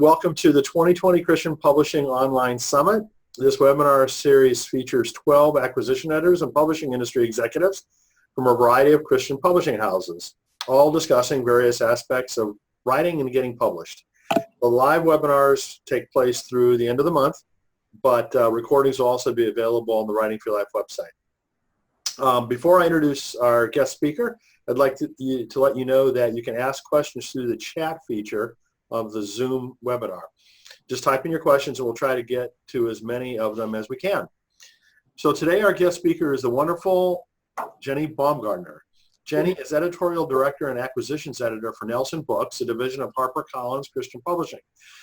Welcome to the 2020 Christian Publishing Online Summit. This webinar series features 12 acquisition editors and publishing industry executives from a variety of Christian publishing houses, all discussing various aspects of writing and getting published. The live webinars take place through the end of the month, but recordings will also be available on the Writing for Your Life website. Before I introduce our guest speaker, I'd like to let you know that you can ask questions through the chat feature of the Zoom webinar. Just type in your questions and we'll try to get to as many of them as we can. So today our guest speaker is the wonderful Jenny Baumgartner. Jenny is editorial director and acquisitions editor for Nelson Books, a division of HarperCollins Christian Publishing.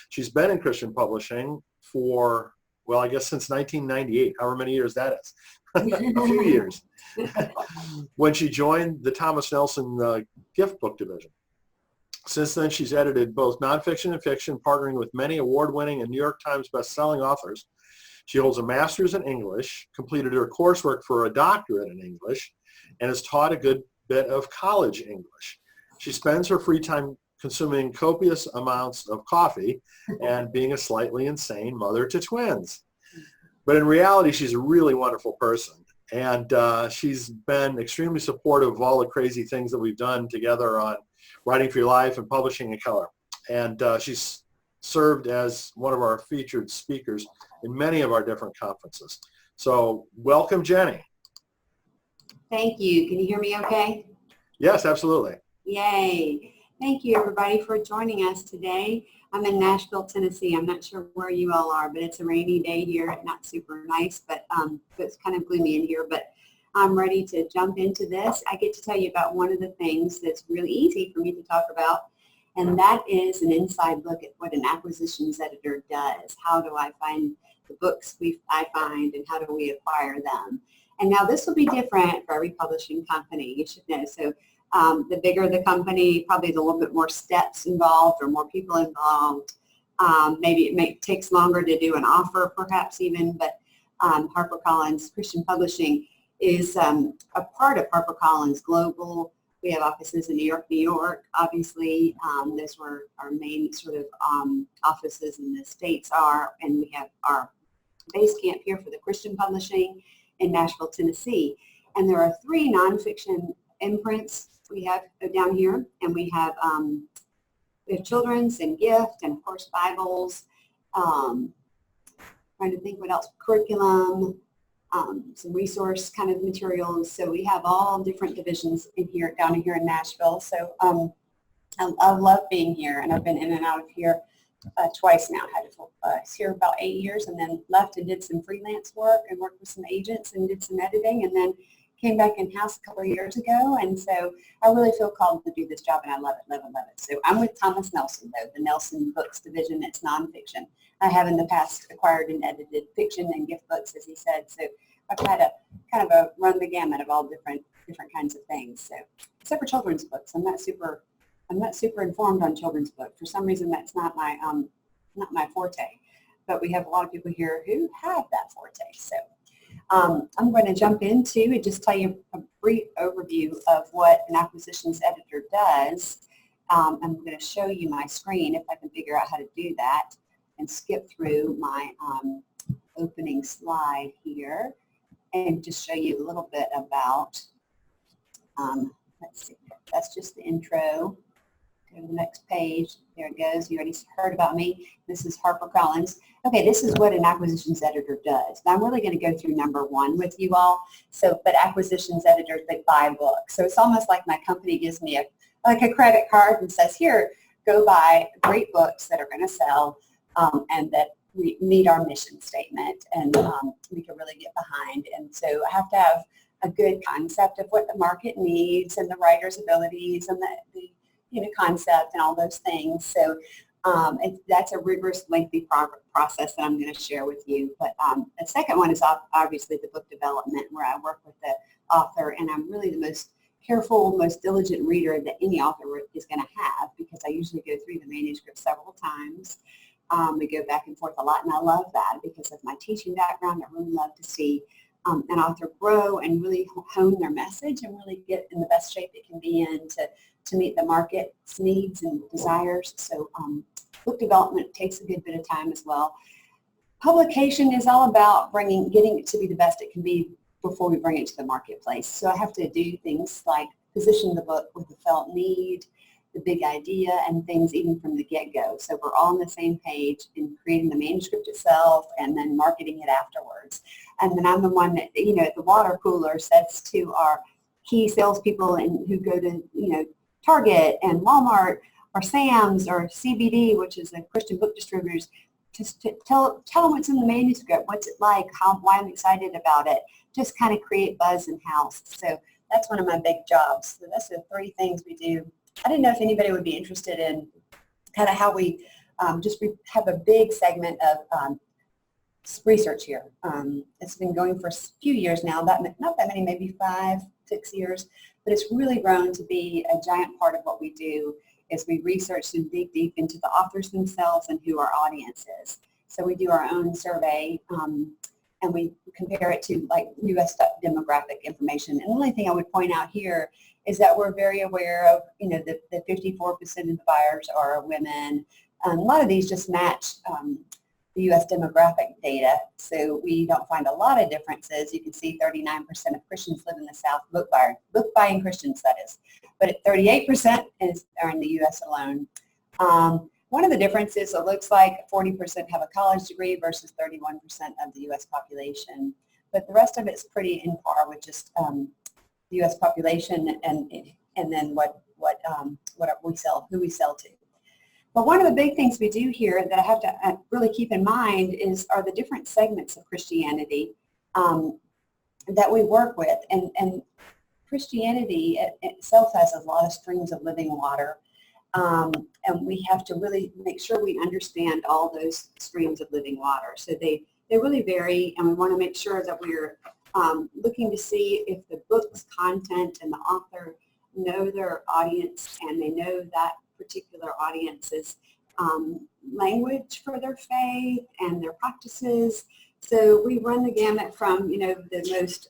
She's been in Christian publishing for, well, I guess since 1998, however many years that is. A few years. When she joined the Thomas Nelson gift book division. Since then, she's edited both nonfiction and fiction, partnering with many award-winning and New York Times best-selling authors. She holds a master's in English, completed her coursework for a doctorate in English, and has taught a good bit of college English. She spends her free time consuming copious amounts of coffee and being a slightly insane mother to twins. But in reality, she's a really wonderful person. And she's been extremely supportive of all the crazy things that we've done together on Writing for Your Life and Publishing in Color. And she's served as one of our featured speakers in many of our different conferences. So welcome, Jenny. Thank you. Can you hear me okay? Yes, absolutely. Yay. Thank you, everybody, for joining us today. I'm in Nashville, Tennessee. I'm not sure where you all are, but it's a rainy day here. Not super nice, but it's kind of gloomy in here. But I'm ready to jump into this. I get to tell you about one of the things that's really easy for me to talk about, and that is an inside look at what an acquisitions editor does. How do I find the books I find, and how do we acquire them? And now this will be different for every publishing company, you should know. So the bigger the company, probably a little bit more steps involved or more people involved. Maybe it takes longer to do an offer, perhaps even, but HarperCollins Christian Publishing is a part of HarperCollins Global. We have offices in New York, obviously. Those were our main sort of offices in the States are, and we have our base camp here for the Christian Publishing in Nashville, Tennessee. And there are 3 nonfiction imprints we have down here, and we have children's and gift, and of course Bibles. Trying to think what else, curriculum, some resource kind of materials. So we have all different divisions in here, down here in Nashville. So I love being here, and I've been in and out of here twice now. I was here about 8 years, and then left and did some freelance work and worked with some agents and did some editing, and then came back in-house a couple of years ago. And so I really feel called to do this job, and I love it, love it, love it. So I'm with Thomas Nelson, though, the Nelson Books division. It's nonfiction. I have in the past acquired and edited fiction and gift books, as he said. So I've had a kind of run the gamut of all different kinds of things. So except for children's books, I'm not super informed on children's books. For some reason, that's not my forte. But we have a lot of people here who have that forte. So I'm going to jump into and just tell you a brief overview of what an acquisitions editor does. I'm going to show you my screen if I can figure out how to do that, and skip through my opening slide here and just show you a little bit about, let's see, that's just the intro. Go to the next page. There it goes. You already heard about me. This is HarperCollins. Okay, this is what an acquisitions editor does. Now, I'm really going to go through number 1 with you all. So, but acquisitions editors, they buy books. So it's almost like my company gives me a credit card and says, here, go buy great books that are going to sell and that we meet our mission statement, and we can really get behind. And so I have to have a good concept of what the market needs and the writer's abilities and the concept and all those things. So that's a rigorous, lengthy process that I'm going to share with you. But the second one is obviously the book development, where I work with the author, and I'm really the most careful, most diligent reader that any author is going to have, because I usually go through the manuscript several times. We go back and forth a lot, and I love that because of my teaching background. I really love to see an author grow and really hone their message and really get in the best shape it can be in to meet the market's needs and desires. So Book development takes a good bit of time as well. Publication is all about getting it to be the best it can be before we bring it to the marketplace. So I have to do things like position the book with the felt need, the big idea, and things even from the get-go. So we're all on the same page in creating the manuscript itself and then marketing it afterwards. And then I'm the one that, at the water cooler says to our key salespeople and who go to, Target and Walmart or Sam's or CBD, which is a Christian book distributors, just to tell them what's in the manuscript, what's it like, why I'm excited about it, just kind of create buzz in-house. So that's one of my big jobs. So that's the 3 things we do. I didn't know if anybody would be interested in kind of how we have a big segment of research here. It's been going for a few years now, not that many, maybe 5, 6 years, but it's really grown to be a giant part of what we do is we research and dig deep into the authors themselves and who our audience is. So we do our own survey and we compare it to like U.S. demographic information. And the only thing I would point out here is that we're very aware of, that 54% of the buyers are women. A lot of these just match the U.S. demographic data, so we don't find a lot of differences. You can see 39% of Christians live in the South, book buying Christians, that is. But 38% are in the U.S. alone. One of the differences, it looks like 40% have a college degree versus 31% of the U.S. population. But the rest of it's pretty in par with just the U.S. population and then what we sell, who we sell to. But one of the big things we do here that I have to really keep in mind are the different segments of Christianity that we work with. And Christianity itself has a lot of streams of living water. And we have to really make sure we understand all those streams of living water. So they really vary, and we want to make sure that we're looking to see if the book's content and the author know their audience and they know that particular audience's language for their faith and their practices. So we run the gamut from, the most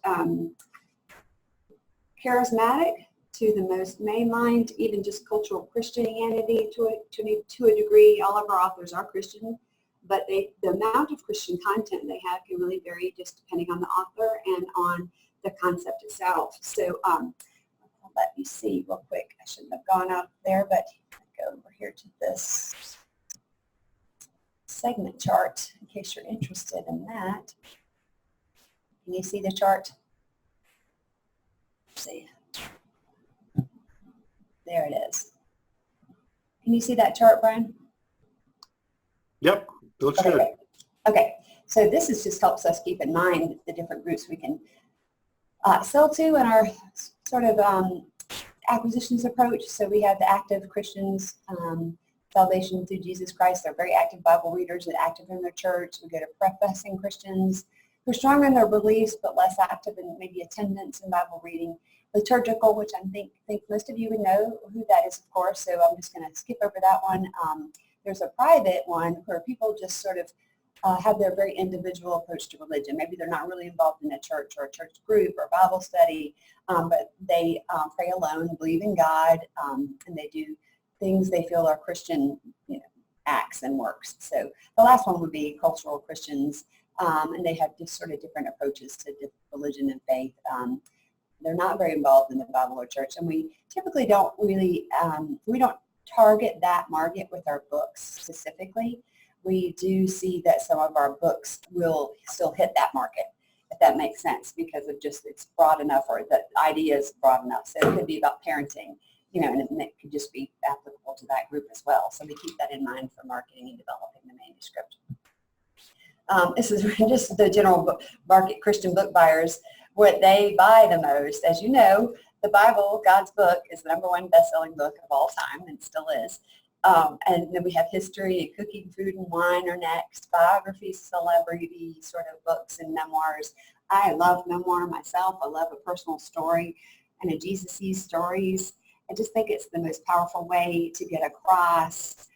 charismatic to the most mainline, to even just cultural Christianity to a degree. All of our authors are Christian, but the amount of Christian content they have can really vary just depending on the author and on the concept itself. So let me see real quick. I shouldn't have gone out there, but go over here to this segment chart in case you're interested in that. Can you see the chart? Let's see. There it is. Can you see that chart, Brian? Yep, it looks good. Okay, so this just helps us keep in mind the different groups we can sell to in our sort of acquisitions approach. So we have the active Christians, salvation through Jesus Christ. They're very active Bible readers and active in their church. We go to professing Christians who are strong in their beliefs but less active in maybe attendance and Bible reading. Liturgical, which I think most of you would know who that is, of course, so I'm just going to skip over that one. There's a private one where people just sort of have their very individual approach to religion. Maybe they're not really involved in a church or a church group or Bible study, but they pray alone, believe in God, and they do things they feel are Christian acts and works. So the last one would be cultural Christians, and they have just sort of different approaches to religion and faith. They're not very involved in the Bible or church, and we typically don't really, we don't target that market with our books specifically. We do see that some of our books will still hit that market, if that makes sense, because of just it's broad enough or the idea is broad enough. So it could be about parenting, and it could just be applicable to that group as well. So we keep that in mind for marketing and developing the manuscript. This is just the general market Christian book buyers, what they buy the most. As you know, the Bible, God's book, is the #1 best-selling book of all time and still is. And then we have history and cooking, food, and wine are next. Biographies, celebrity sort of books and memoirs. I love memoir myself. I love a personal story and a Jesus-y stories. I just think it's the most powerful way to get across,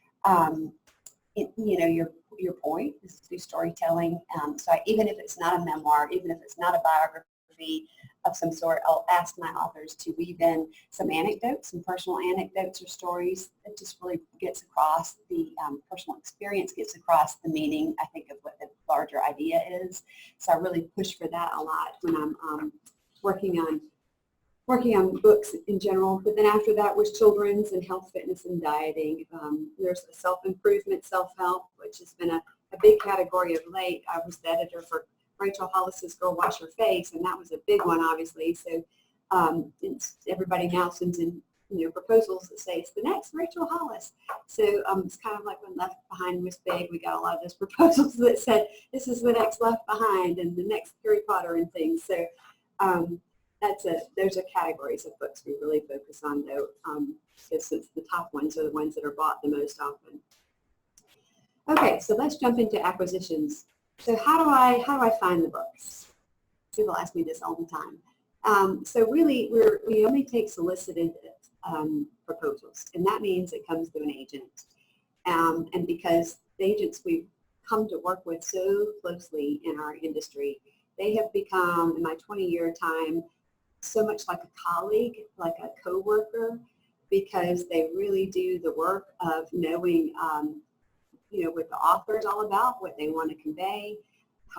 your point is through storytelling. So even if it's not a memoir, even if it's not a biography, biography of some sort, I'll ask my authors to weave in some anecdotes, some personal anecdotes or stories that just really gets across the personal experience, gets across the meaning, I think, of what the larger idea is. So I really push for that a lot when I'm working on books in general. But then after that was children's and health, fitness, and dieting. There's a self-improvement, self-help, which has been a big category of late. I was the editor for Rachel Hollis's Girl Wash Her Face, and that was a big one, obviously. So everybody now sends in proposals that say it's the next Rachel Hollis. So it's kind of like when Left Behind was big. We got a lot of those proposals that said this is the next Left Behind and the next Harry Potter and things. So those are categories of books we really focus on, though, since the top ones are the ones that are bought the most often. Okay, so let's jump into acquisitions. So how do I find the books? People ask me this all the time. So really, we only take solicited proposals, and that means it comes through an agent. And because the agents we've come to work with so closely in our industry, they have become, in my 20-year time, so much like a colleague, like a coworker, because they really do the work of knowing, what the author is all about, what they want to convey,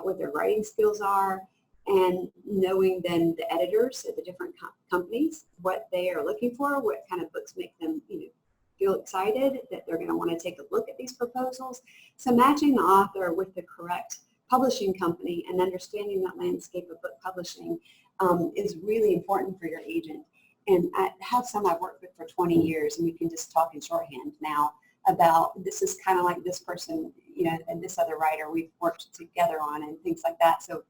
what their writing skills are, and knowing then the editors at the different companies, what they are looking for, what kind of books make them feel excited that they're going to want to take a look at these proposals. So matching the author with the correct publishing company and understanding that landscape of book publishing is really important for your agent. And I have some I've worked with for 20 years, and we can just talk in shorthand now about this is kind of like this person, and this other writer we've worked together on and things like that. So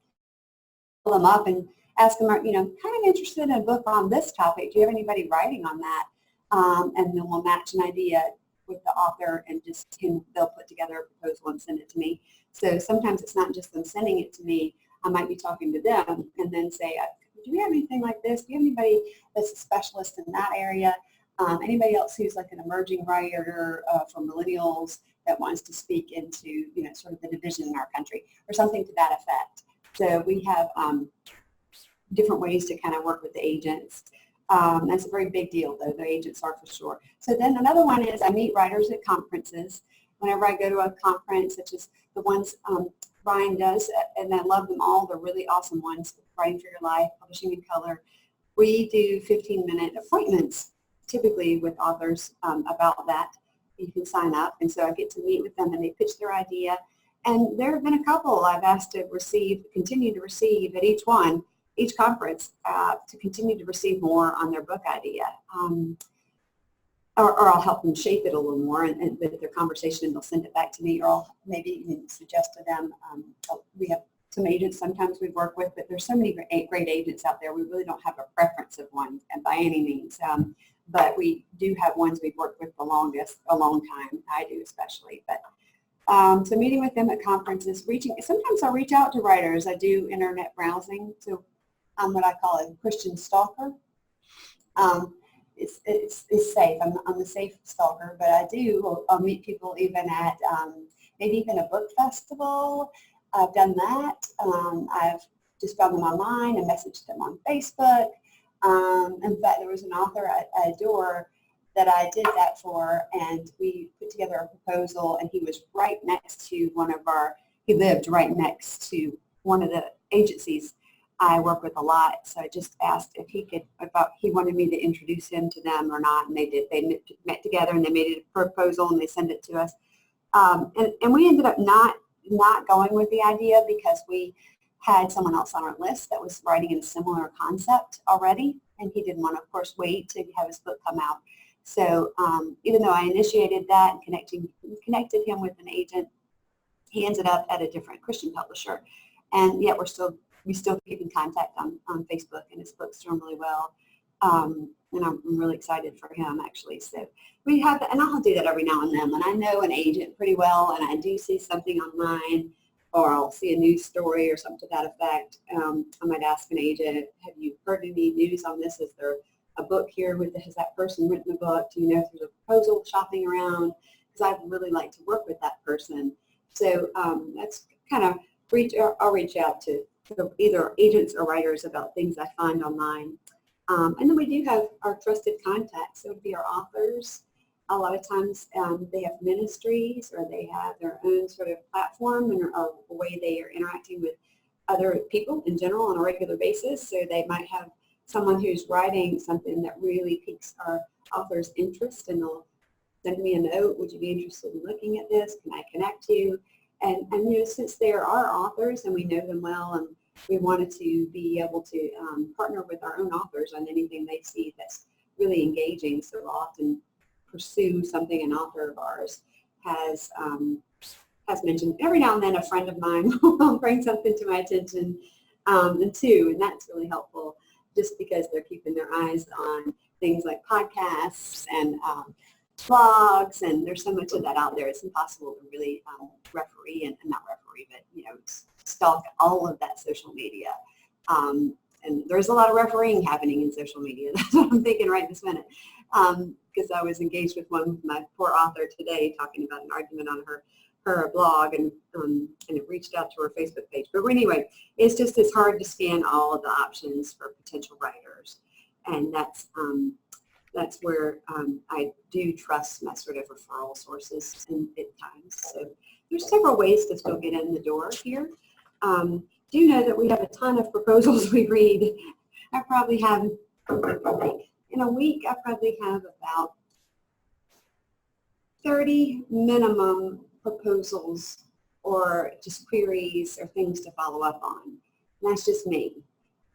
pull them up and ask them, kind of interested in a book on this topic. Do you have anybody writing on that? And then we'll match an idea with the author and they'll put together a proposal and send it to me. So sometimes it's not just them sending it to me. I might be talking to them and then say, do you have anything like this? Do you have anybody that's a specialist in that area? Anybody else who's like an emerging writer for millennials that wants to speak into, sort of the division in our country or something to that effect. So we have different ways to kind of work with the agents. That's a very big deal, though. The agents are for sure. So then another one is I meet writers at conferences. Whenever I go to a conference, such as the ones Brian does, and I love them all. They're really awesome ones, Writing for Your Life, Publishing in Color. We do 15-minute appointments, typically with authors about that. You can sign up, and so I get to meet with them, and they pitch their idea. And there have been a couple I've asked to continue to receive at each conference, to continue to receive more on their book idea. Or I'll help them shape it a little more and with their conversation, and they'll send it back to me, or I'll maybe even suggest to them. We have some agents sometimes we work with, but there's so many great agents out there. We really don't have a preference of one, and by any means. But we do have ones we've worked with a long time. I do especially. But so meeting with them at conferences, sometimes I'll reach out to writers. I do internet browsing, so I'm what I call a Christian stalker. It's safe. I'm a safe stalker, but I'll meet people even at maybe even a book festival. I've done that. I've just found them online and messaged them on Facebook. In fact, there was an author I adore that I did that for, and we put together a proposal, and he was right next to he lived right next to one of the agencies I work with a lot. So I just asked if he wanted me to introduce him to them or not, and they did. They met together and they made a proposal and they sent it to us. And we ended up not going with the idea because we had someone else on our list that was writing in a similar concept already, and he didn't want to, of course, wait to have his book come out. So even though I initiated that and connected him with an agent, he ended up at a different Christian publisher, and yet we still keep in contact on Facebook, and his book's doing really well. And I'm really excited for him, actually. So we have, and I'll do that every now and then when I know an agent pretty well and I do see something online, or I'll see a news story or something to that effect. I might ask an agent, have you heard any news on this? Is there a book here has that person written a book? Do you know if there's a proposal shopping around? Because I'd really like to work with that person. So that's kind of, I'll reach out to to either agents or writers about things I find online. And then we do have our trusted contacts. So it would be our authors. A lot of times they have ministries or they have their own sort of platform and a way they are interacting with other people in general on a regular basis. So they might have someone who's writing something that really piques our author's interest, and they'll send me a note. Would you be interested in looking at this? Can I connect you? And you know, since they are our authors and we know them well, and we wanted to be able to partner with our own authors on anything they see that's really engaging. So we'll often pursue something an author of ours has mentioned. Every now and then a friend of mine will bring something to my attention and that's really helpful, just because they're keeping their eyes on things like podcasts and blogs, and there's so much of that out there. It's impossible to really referee, and not referee, but you know, stalk all of that social media. And there's a lot of refereeing happening in social media. That's what I'm thinking right this minute. Because I was engaged with my poor author today, talking about an argument on her blog, and it reached out to her Facebook page. But anyway, it's hard to scan all of the options for potential writers, and that's where I do trust my sort of referral sources at times. So there's several ways to still get in the door here. Do know that we have a ton of proposals we read. I probably have, in a week, I probably have about 30 minimum proposals or just queries or things to follow up on. And that's just me.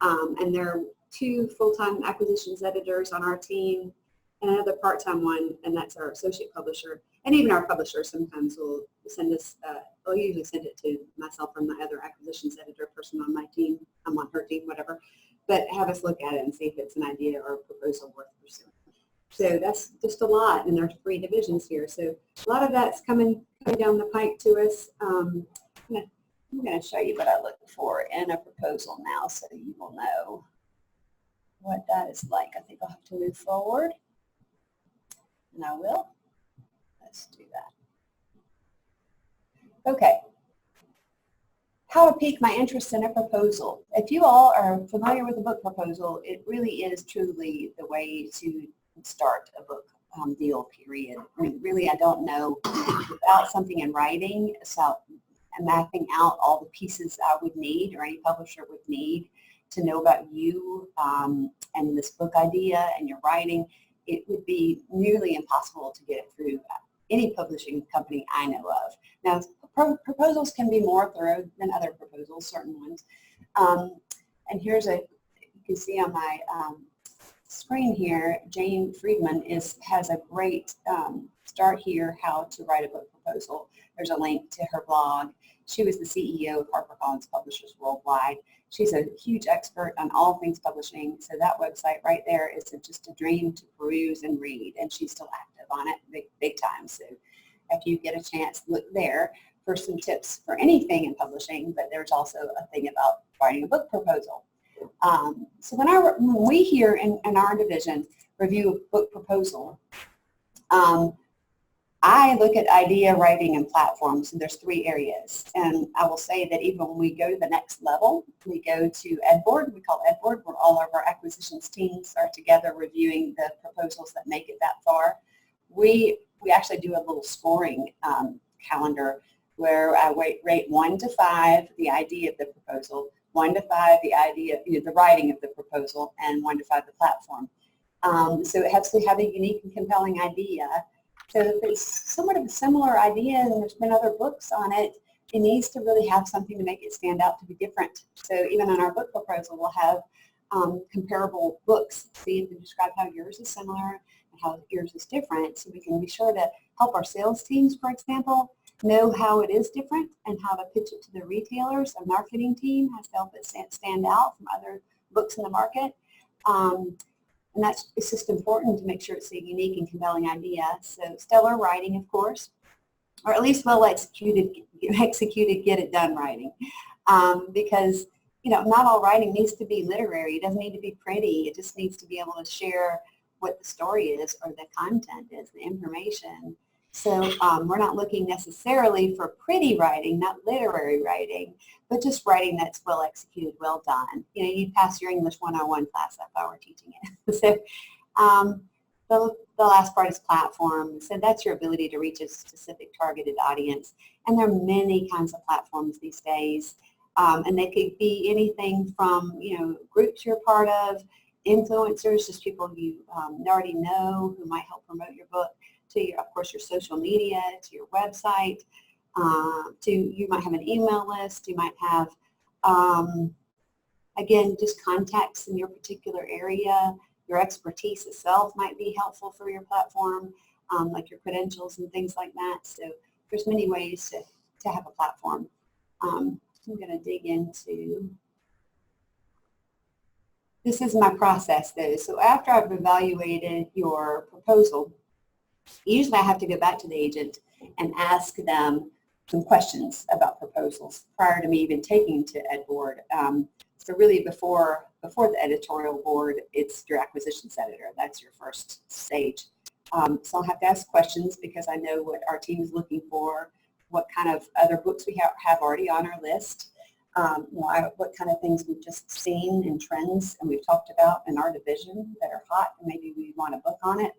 And there are 2 full-time acquisitions editors on our team and another part-time one, and that's our associate publisher. And even our publisher sometimes will send us, they'll usually send it to myself or my other acquisitions editor person on my team. I'm on her team, whatever. But have us look at it and see if it's an idea or a proposal worth pursuing. So that's just a lot, and there's 3 divisions here. So a lot of that's coming down the pike to us. I'm going to show you what I look for in a proposal now, so you will know what that is like. I think I'll have to move forward, and I will. Let's do that. Okay. How to pique my interest in a proposal. If you all are familiar with a book proposal, it really is truly the way to start a book deal, period. I mean, really, I don't know, without something in writing, so mapping out all the pieces I would need, or any publisher would need, to know about you and this book idea and your writing, it would be nearly impossible to get it through any publishing company I know of. Now, proposals can be more thorough than other proposals, certain ones. And here's you can see on my screen here, Jane Friedman has a great start here, how to write a book proposal. There's a link to her blog. She was the CEO of HarperCollins Publishers Worldwide. She's a huge expert on all things publishing, so that website right there is just a dream to peruse and read, and she's still active on it big time. So if you get a chance, look there for some tips for anything in publishing, but there's also a thing about writing a book proposal. So when we here in our division review a book proposal, I look at idea, writing, and platforms, and there's 3 areas. And I will say that even when we go to the next level, we go to Ed Board. We call Ed Board, where all of our acquisitions teams are together reviewing the proposals that make it that far. We actually do a little scoring calendar where I rate 1 to 5 the idea of the proposal, 1 to 5 the idea, the writing of the proposal, and 1 to 5 the platform. So it has to have a unique and compelling idea. So if it's somewhat of a similar idea and there's been other books on it, it needs to really have something to make it stand out, to be different. So even on our book proposal, we'll have comparable books. See if you describe how yours is similar and how yours is different, so we can be sure to help our sales teams, for example, know how it is different and how to pitch it to the retailers. A marketing team has to help it stand out from other books in the market. And it's just important to make sure it's a unique and compelling idea. So stellar writing, of course, or at least well executed, get it done writing. Because, not all writing needs to be literary. It doesn't need to be pretty. It just needs to be able to share what the story is or the content is, the information. So we're not looking necessarily for pretty writing, not literary writing, but just writing that's well executed, well done. You know, you'd pass your English 101 class if I were teaching it. So the last part is platform. So that's your ability to reach a specific targeted audience. And there are many kinds of platforms these days. And they could be anything from, you know, groups you're part of, influencers, just people you already know who might help promote your book, to your, of course, your social media, to your website, to you might have an email list, you might have, again, just contacts in your particular area. Your expertise itself might be helpful for your platform, like your credentials and things like that. So there's many ways to have a platform. I'm going to dig into, this is my process though. So after I've evaluated your proposal, usually I have to go back to the agent and ask them some questions about proposals prior to me even taking to Ed Board. So really before the editorial board, it's your acquisitions editor. That's your first stage. So I'll have to ask questions because I know what our team is looking for, what kind of other books we have already on our list, what kind of things we've just seen and trends and we've talked about in our division that are hot and maybe we want to book on it.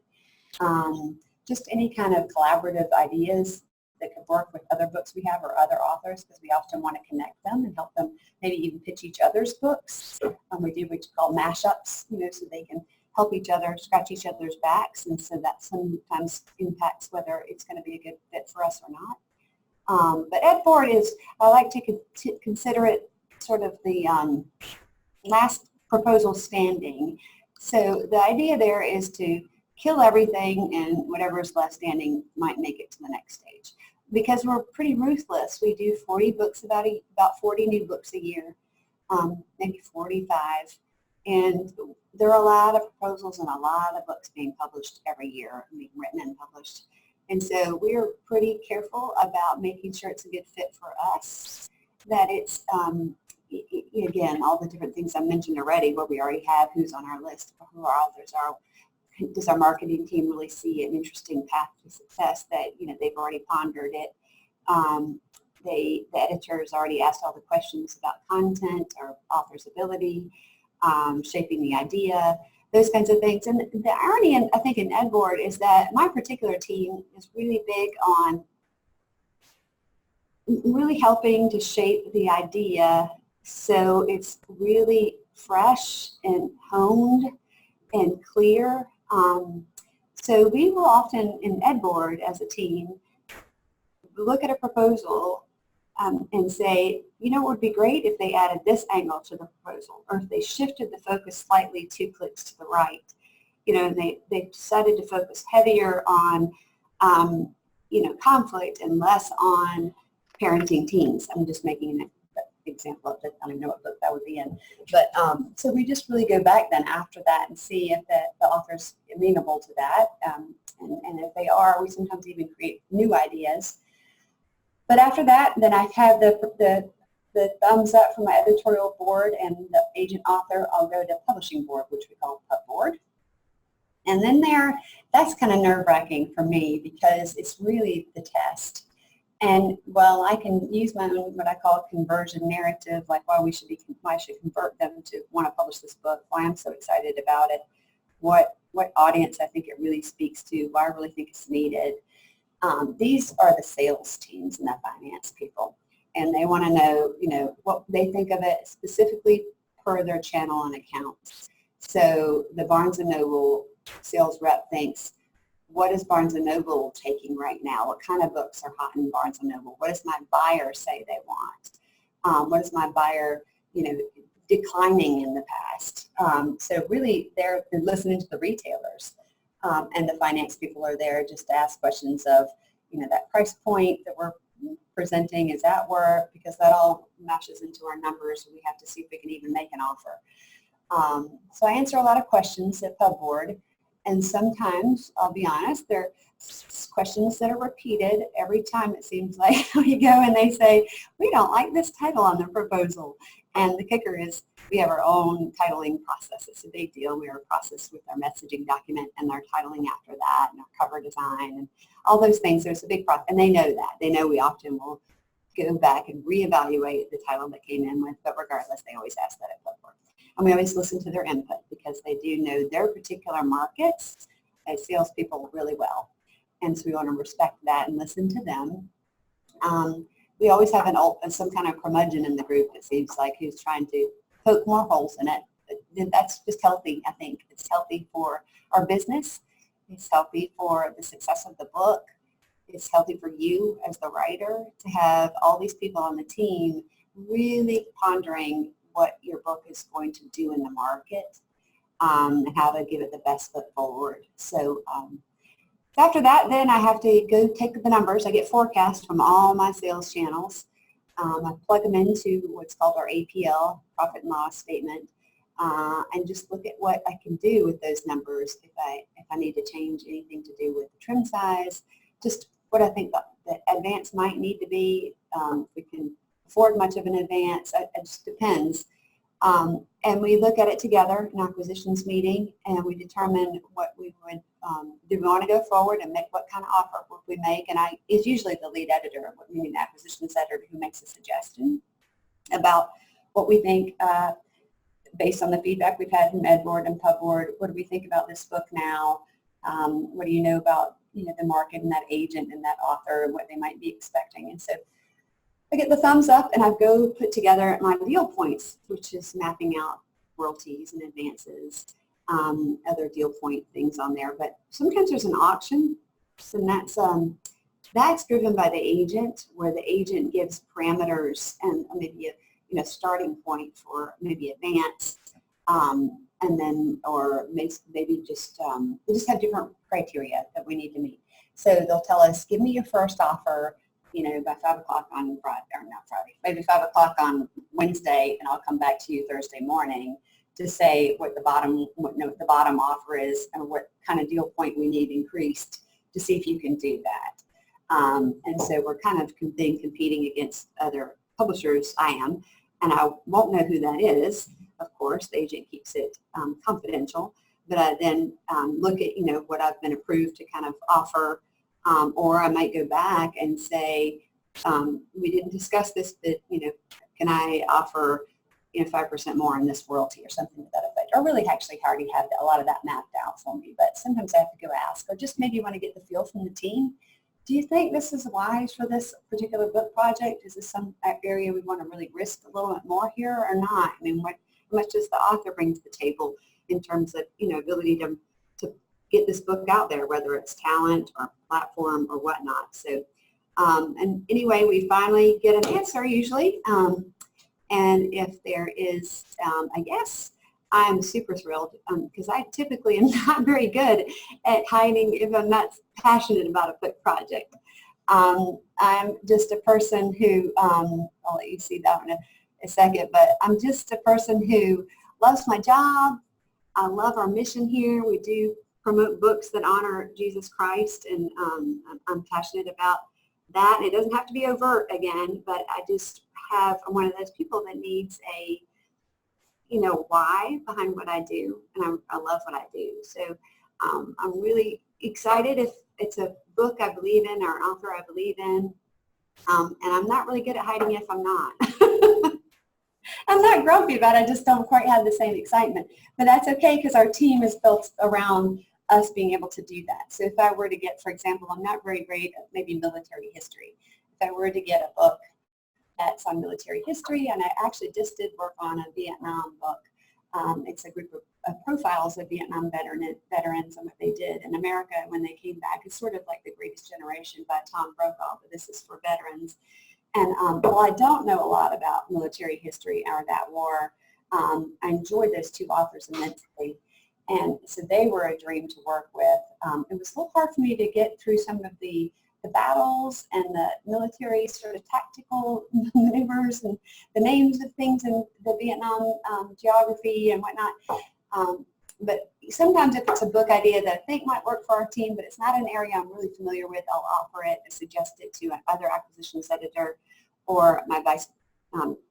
Just any kind of collaborative ideas that could work with other books we have or other authors, because we often want to connect them and help them maybe even pitch each other's books. We do what you call mashups, you know, so they can help each other, scratch each other's backs, and so that sometimes impacts whether it's going to be a good fit for us or not. But Ed Board is, I like to consider it sort of the last proposal standing. So the idea there is to kill everything and whatever is left standing might make it to the next stage. Because we're pretty ruthless, we do 40 books, about 40 new books a year, maybe 45. And there are a lot of proposals and a lot of books being published every year, being written and published. And so we're pretty careful about making sure it's a good fit for us, that it's, again, all the different things I mentioned already, what we already have, who's on our list, who our authors are. Does our marketing team really see an interesting path to success that, you know, they've already pondered it? The editors already asked all the questions about content or author's ability, shaping the idea, those kinds of things. And the irony, I think, in Ed Board is that my particular team is really big on really helping to shape the idea so it's really fresh and honed and clear. So we will often, in Ed Board as a team, look at a proposal and say, you know, it would be great if they added this angle to the proposal, or if they shifted the focus slightly 2 clicks to the right. You know, and they decided to focus heavier on, you know, conflict and less on parenting teens. I'm just making an example of it. I don't know what book that would be in. But so we just really go back then after that and see if the author's amenable to that. And if they are, we sometimes even create new ideas. But after that, then I have the thumbs up from my editorial board and the agent author. I'll go to publishing board, which we call pub board. And then that's kind of nerve-wracking for me because it's really the test. And while I can use my own, what I call conversion narrative, like why I should convert them to want to publish this book, why I'm so excited about it, what audience I think it really speaks to, why I really think it's needed. These are the sales teams and the finance people. And they want to know, you know, what they think of it specifically per their channel and accounts. So the Barnes & Noble sales rep thinks, what is Barnes & Noble taking right now? What kind of books are hot in Barnes & Noble? What does my buyer say they want? What is my buyer, you know, declining in the past? So really they're listening to the retailers, and the finance people are there just to ask questions of, you know, that price point that we're presenting, is that work? Because that all matches into our numbers and we have to see if we can even make an offer. So I answer a lot of questions at Pub Board. And sometimes, I'll be honest, there are questions that are repeated every time it seems like we go and they say, we don't like this title on the proposal. And the kicker is, We have our own titling process. It's a big deal. We are processed with our messaging document and our titling after that and our cover design and all those things. There's a big process, and they know that. They know we often will go back and reevaluate the title that came in with, but regardless, they always ask that input for. And we always listen to their input because they do know their particular markets as salespeople really well. And so we want to respect that and listen to them. We always have some kind of curmudgeon in the group, it seems like, who's trying to poke more holes in it. That's just healthy, I think. It's healthy for our business. It's healthy for the success of the book. It's healthy for you as the writer to have all these people on the team really pondering what your book is going to do in the market, and how to give it the best foot forward. So after that, then I have to go take the numbers. I get forecasts from all my sales channels. I plug them into what's called our APL, profit and loss statement, and just look at what I can do with those numbers if I need to change anything to do with the trim size, just what I think the advance might need to be. If we can afford much of an advance, it just depends. And we look at it together in acquisitions meeting, and we determine what we would, do we want to go forward and make what kind of offer would we make. And it's usually the lead editor, meaning the acquisitions editor, who makes a suggestion about what we think, based on the feedback we've had from Edward and Pubboard. What do we think about this book now? What do you know about the market and that agent and that author and what they might be expecting? And so I get the thumbs up, and I go put together my deal points, which is mapping out royalties and advances, other deal point things on there. But sometimes there's an auction, and that's driven by the agent, where the agent gives parameters and maybe a starting point for maybe advance, and then or maybe just we just have different criteria that we need to meet. So they'll tell us, give me your first offer, by 5 o'clock on Friday, or not Friday, maybe 5 o'clock on Wednesday, and I'll come back to you Thursday morning to say what the bottom offer is and what kind of deal point we need increased to see if you can do that. And so we're kind of competing against other publishers. I am, and I won't know who that is. Of course, the agent keeps it confidential, but I then look at what I've been approved to kind of offer. Or I might go back and say, we didn't discuss this, but, can I offer, 5% more on this royalty or something to that effect? Or really actually already have a lot of that mapped out for me, but sometimes I have to go ask, or just maybe want to get the feel from the team. Do you think this is wise for this particular book project? Is this some area we want to really risk a little bit more here or not? I mean, how much does the author bring to the table in terms of, ability to get this book out there, whether it's talent or platform or whatnot. So, and anyway, we finally get an answer usually. And if there is a yes, I'm super thrilled because I typically am not very good at hiding if I'm not passionate about a book project. I'm just a person who, I'll let you see that in a second, but I'm just a person who loves my job. I love our mission here. We do promote books that honor Jesus Christ, and I'm passionate about that. It doesn't have to be overt again, but I'm one of those people that needs a, why behind what I do, and I love what I do. So I'm really excited if it's a book I believe in or an author I believe in, and I'm not really good at hiding if I'm not. I'm not grumpy about it, I just don't quite have the same excitement. But that's okay because our team is built around us being able to do that. So if I were to get, for example, I'm not very great at maybe military history. If I were to get a book that's on military history, and I actually just did work on a Vietnam book. It's a group of profiles of Vietnam veterans and what they did in America when they came back. It's sort of like The Greatest Generation by Tom Brokaw, but this is for veterans. And while I don't know a lot about military history or that war, I enjoyed those two authors immensely. And so they were a dream to work with. It was a little hard for me to get through some of the battles and the military sort of tactical maneuvers and the names of things in the Vietnam geography and whatnot. But sometimes if it's a book idea that I think might work for our team, but it's not an area I'm really familiar with, I'll offer it and suggest it to another acquisitions editor or my vice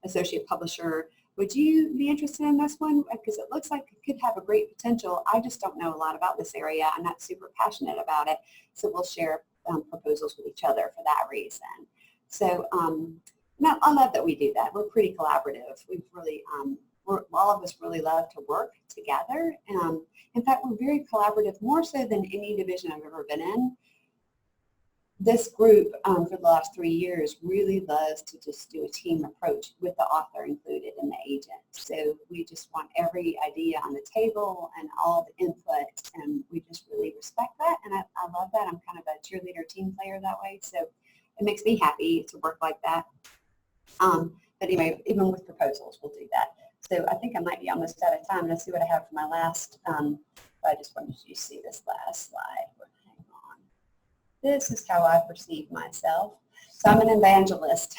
associate publisher would you be interested in this one? Because it looks like it could have a great potential. I just don't know a lot about this area. I'm not super passionate about it. So we'll share proposals with each other for that reason. So I love that we do that. We're pretty collaborative. We've really, all of us really love to work together. In fact, we're very collaborative, more so than any division I've ever been in. This group for the last 3 years really loves to just do a team approach with the author included and the agent. So we just want every idea on the table and all the input, and we just really respect that. And I love that. I'm kind of a cheerleader team player that way. So it makes me happy to work like that. But anyway, even with proposals, we'll do that. So I think I might be almost out of time. Let's see what I have for my last. I just wanted you to see this last slide. Hang on. This is how I perceive myself. So I'm an evangelist.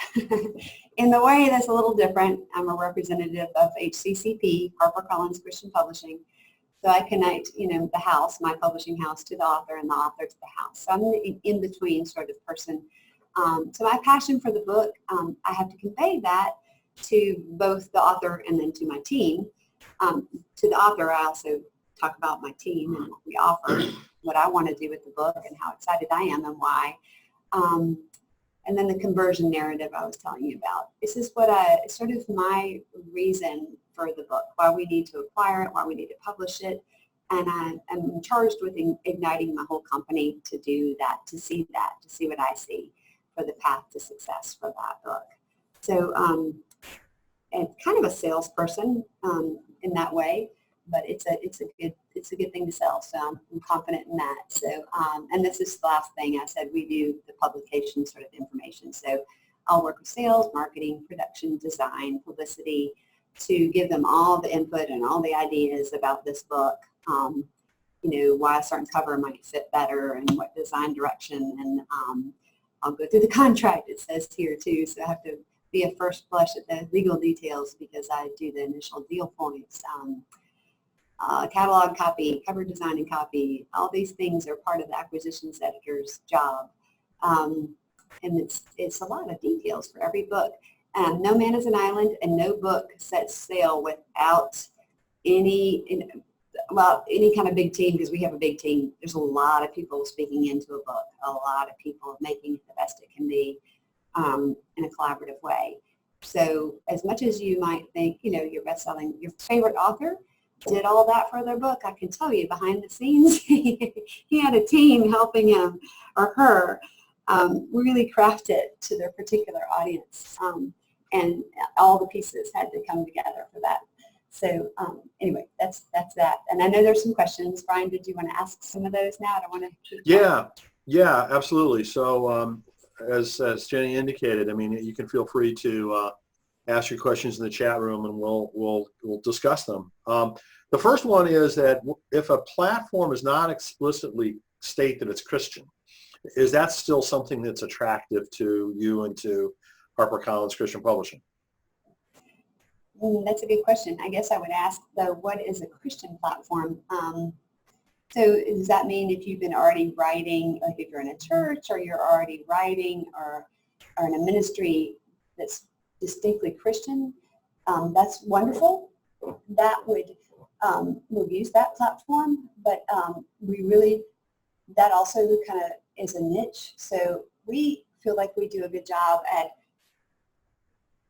In the way that's a little different, I'm a representative of HDCP, HarperCollins Christian Publishing. So I connect, the house, my publishing house, to the author and the author to the house. So I'm an in-between sort of person. So my passion for the book, I have to convey that to both the author and then to my team. To the author, I also talk about my team and what we offer, what I want to do with the book and how excited I am and why. And then the conversion narrative I was telling you about. This is sort of my reason for the book, why we need to acquire it, why we need to publish it. And I'm charged with igniting my whole company to do that, to see what I see for the path to success for that book. So and kind of a salesperson in that way, but it's a good thing to sell. So I'm confident in that. So and this is the last thing I said. We view the publication sort of information. So I'll work with sales, marketing, production, design, publicity to give them all the input and all the ideas about this book. Why a certain cover might fit better and what design direction, and I'll go through the contract, it says here too, so I have to be a first blush at the legal details because I do the initial deal points, catalog copy, cover design and copy. All these things are part of the acquisitions editor's job. And it's a lot of details for every book. No man is an island, and no book sets sail without any kind of big team, because we have a big team. There's a lot of people speaking into a book, a lot of people making it the best it can be in a collaborative way. So as much as you might think, your your favorite author did all that for their book, I can tell you behind the scenes, he had a team helping him or her really craft it to their particular audience. And all the pieces had to come together for that. So anyway, that's that. And I know there's some questions. Brian, did you want to ask some of those now? I don't want to keep going. Yeah, absolutely. So as Jenny indicated, you can feel free to ask your questions in the chat room, and we'll discuss them. The first one is that if a platform does not explicitly state that it's Christian, is that still something that's attractive to you and to HarperCollins Christian Publishing? That's a good question. I guess I would ask, though, what is a Christian platform? So does that mean if you've been already writing, like if you're in a church or you're already writing or in a ministry that's distinctly Christian, that's wonderful. That would, we'll use that platform, but that also kind of is a niche. So we feel like we do a good job at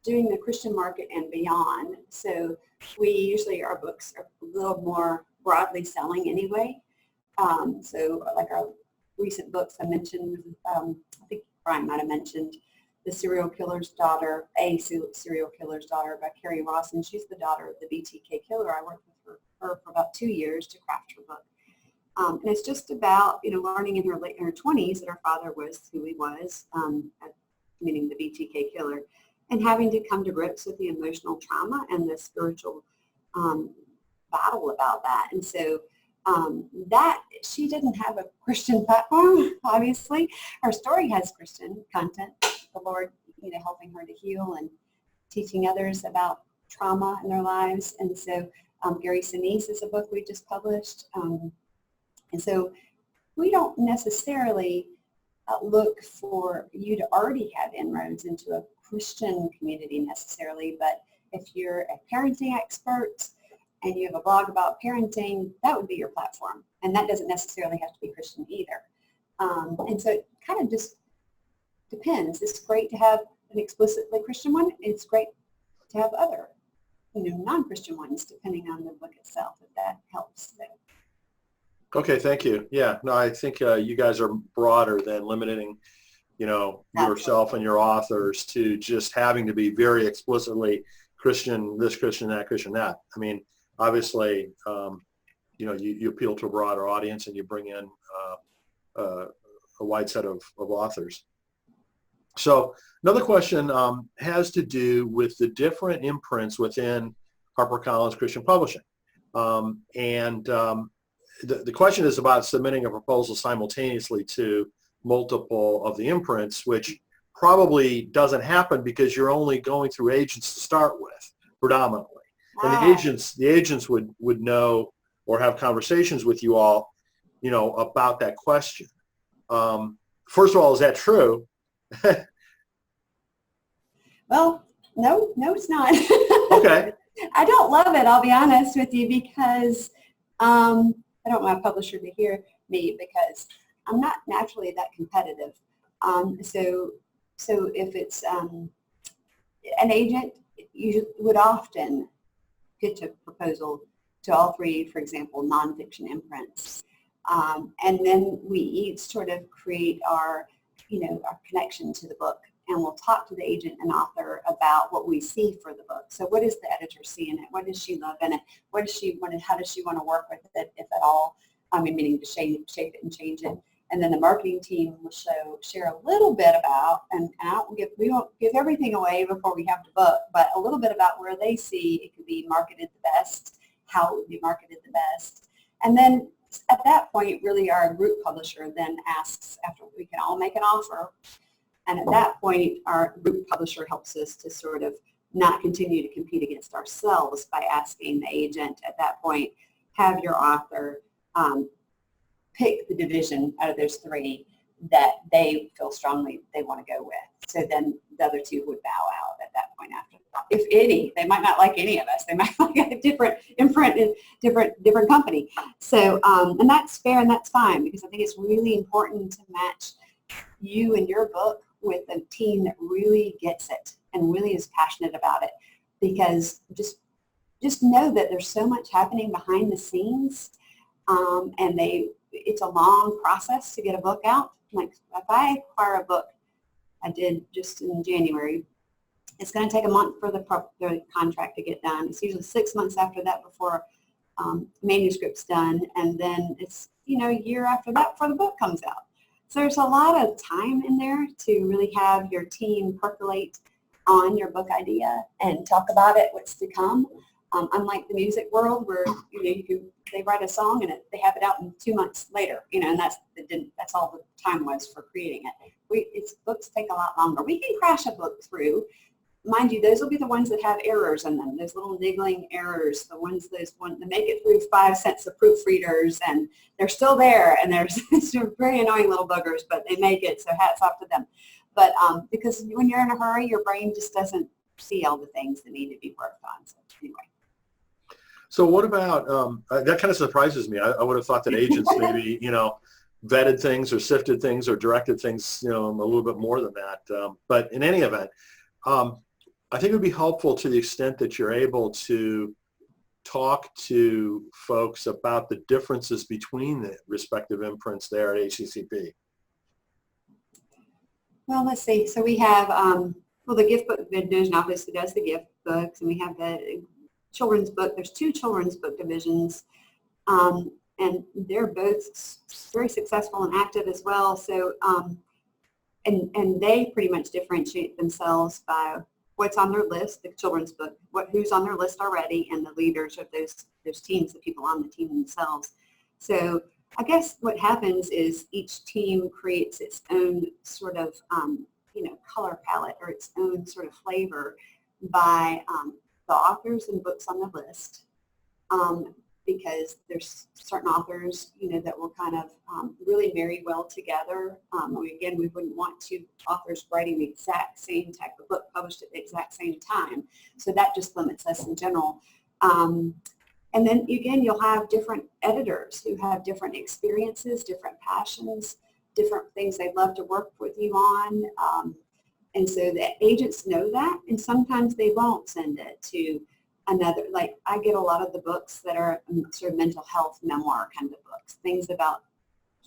doing the Christian market and beyond. So we usually, our books are a little more broadly selling anyway. So like our recent books I mentioned, I think Brian might have mentioned The Serial Killer's Daughter, A Serial Killer's Daughter by Carrie Ross, and she's the daughter of the BTK killer. I worked with her for about 2 years to craft her book. And it's just about, learning in her 20s that her father was who he was, meaning the BTK killer, and having to come to grips with the emotional trauma and the spiritual battle about that. And so that she didn't have a Christian platform, obviously. Her story has Christian content, the Lord, helping her to heal and teaching others about trauma in their lives. And so Gary Sinise is a book we just published. And so we don't necessarily look for you to already have inroads into a Christian community necessarily, but If you're a parenting expert and you have a blog about parenting, that would be your platform. And that doesn't necessarily have to be Christian either. And so it kind of just depends. It's great to have an explicitly Christian one. It's great to have other, non-Christian ones, depending on the book itself, if that helps. So. Okay, thank you. Yeah, no, I think you guys are broader than limiting, yourself and your authors to just having to be very explicitly Christian, this Christian, that Christian, that. I mean, obviously, you appeal to a broader audience and you bring in a wide set of authors. So another question has to do with the different imprints within HarperCollins Christian Publishing. The question is about submitting a proposal simultaneously to multiple of the imprints, which probably doesn't happen because you're only going through agents to start with, predominantly. And the agents would know or have conversations with you all, about that question. First of all, is that true? Well, no, it's not. Okay. I don't love it, I'll be honest with you, because I don't want my publisher to hear me because I'm not naturally that competitive. So if it's an agent, you would often pitch a proposal to all three, for example, nonfiction imprints. And then we each sort of create our connection to the book, and we'll talk to the agent and author about what we see for the book. So what does the editor see in it? What does she love in it? How does she want to work with it, if at all? Meaning to shape it and change it. And then the marketing team will share a little bit about, and we won't give everything away before we have the book, but a little bit about where they see it could be marketed the best, how it would be marketed the best. And then at that point, really our group publisher then asks, after we can all make an offer, and at that point, our group publisher helps us to sort of not continue to compete against ourselves by asking the agent at that point, have your author pick the division out of those three that they feel strongly they want to go with. So then the other two would bow out at that point after. If any, they might not like any of us. They might like a different imprint and different company. So, and that's fair and that's fine, because I think it's really important to match you and your book with a team that really gets it and really is passionate about it, because just know that there's so much happening behind the scenes, and it's a long process to get a book out. Like if I acquire a book, I did just in January, it's going to take a month for the contract to get done. It's usually 6 months after that before manuscript's done, and then it's a year after that before the book comes out. So there's a lot of time in there to really have your team percolate on your book idea and talk about it, what's to come. Unlike the music world, where they write a song and they have it out in 2 months later, and that's all the time was for creating it. Books take a lot longer. We can crash a book through. Mind you, those will be the ones that have errors in them, those little niggling errors, those ones that make it through 5 sets of proofreaders, and they're still there, and they're very annoying little buggers, but they make it, so hats off to them. But because when you're in a hurry, your brain just doesn't see all the things that need to be worked on. So anyway. So what about, that kind of surprises me. I would have thought that agents maybe, vetted things or sifted things or directed things, a little bit more than that. But in any event, I think it would be helpful to the extent that you're able to talk to folks about the differences between the respective imprints there at HDCP. Well, let's see. So we have, the gift book division obviously does the gift books, and we have the children's book. There's 2 children's book divisions, and they're both very successful and active as well. So, and they pretty much differentiate themselves by what's on their list, the children's book, who's on their list already, and the leaders of those teams, the people on the team themselves. So I guess what happens is each team creates its own sort of, color palette or its own sort of flavor by the authors and books on the list. because there's certain authors, that will kind of really marry well together. Again, we wouldn't want two authors writing the exact same type of book published at the exact same time. So that just limits us in general. And then again, you'll have different editors who have different experiences, different passions, different things they'd love to work with you on. And so the agents know that, and sometimes they won't send it to another. Like, I get a lot of the books that are sort of mental health memoir kind of books, things about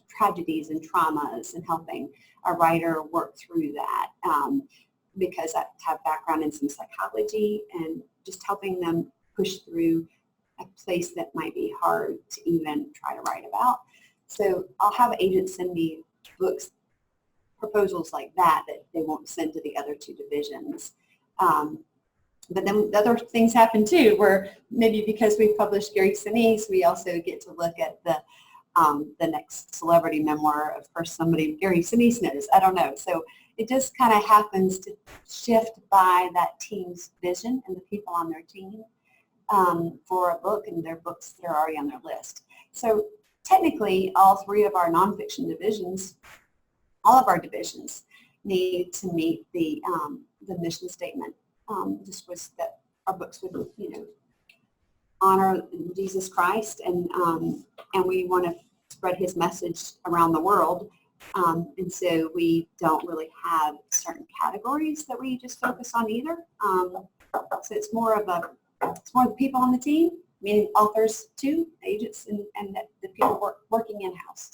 tragedies and traumas and helping a writer work through that, because I have background in some psychology and just helping them push through a place that might be hard to even try to write about. So I'll have agents send me books, proposals like that they won't send to the other two divisions. But then other things happen too, where maybe because we published Gary Sinise, we also get to look at the next celebrity memoir of course somebody Gary Sinise knows. I don't know. So it just kind of happens to shift by that team's vision and the people on their team for a book, and their books that are already on their list. So technically, all three of our nonfiction divisions, all of our divisions, need to meet the mission statement. Just was that our books would, honor Jesus Christ, and we want to spread His message around the world. And so we don't really have certain categories that we just focus on either. So it's more of the people on the team, meaning authors too, agents, and the people working in-house.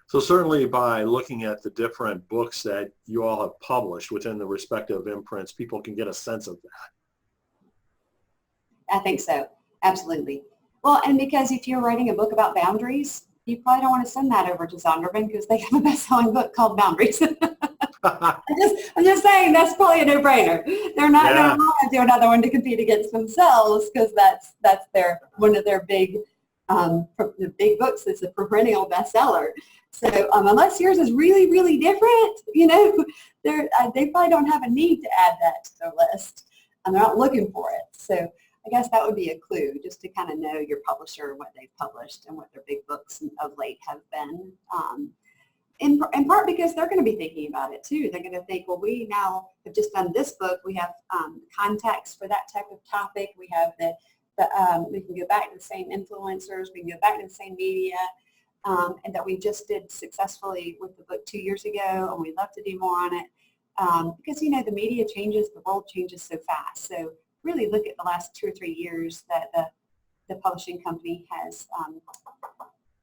So certainly by looking at the different books that you all have published within the respective imprints, people can get a sense of that. I think so. Absolutely. Well, and because if you're writing a book about boundaries, you probably don't want to send that over to Zondervan because they have a best-selling book called Boundaries. I'm just saying that's probably a no-brainer. They're not going to want to do another one to compete against themselves because that's one of their big the big books is a perennial bestseller. So unless yours is really, really different, they probably don't have a need to add that to their list, and they're not looking for it. So I guess that would be a clue, just to kind of know your publisher, what they've published, and what their big books of late have been. In part because they're going to be thinking about it too. They're going to think, well, we now have just done this book. We have context for that type of topic. We have we can go back to the same influencers. We can go back to the same media. And that we just did successfully with the book 2 years ago, and we'd love to do more on it. Because, the media changes, the world changes so fast. So really look at the last 2 or 3 years that the publishing company has,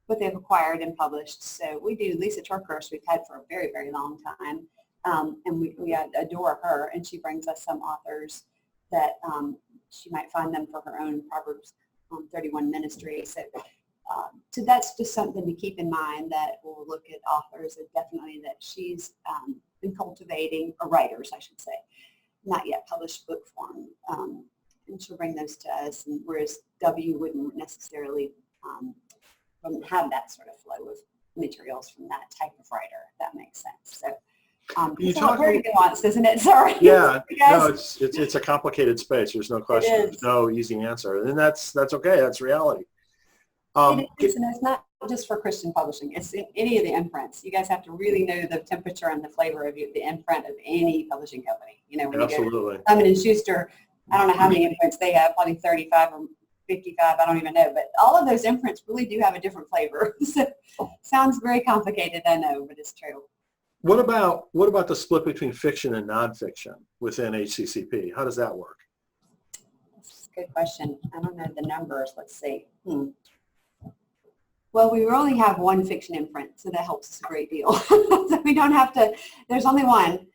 what they've acquired and published. So we do Lisa Turkhurst, we've had for a very, very long time. And we adore her, and she brings us some authors that she might find them for her own Proverbs 31 ministry. So that's just something to keep in mind, that we'll look at authors, and definitely that she's been cultivating, or writers, I should say, not yet published book form. And she'll bring those to us, and whereas W wouldn't necessarily wouldn't have that sort of flow of materials from that type of writer, if that makes sense. So it's all very nuanced, isn't it? Sorry. Yeah, no, it's a complicated space. There's no question. There's no easy answer, and that's okay. That's reality. It is, and it's not just for Christian publishing. It's in any of the imprints. You guys have to really know the temperature and the flavor of the imprint of any publishing company. When absolutely. You go to Simon & Schuster, I don't know how many imprints they have, probably 35 or 55, I don't even know. But all of those imprints really do have a different flavor. So sounds very complicated, I know, but it's true. What about the split between fiction and nonfiction within HDCP? How does that work? That's a good question. I don't know the numbers. Let's see. Well, we only have one fiction imprint, so that helps us a great deal. So we don't have to, there's only one,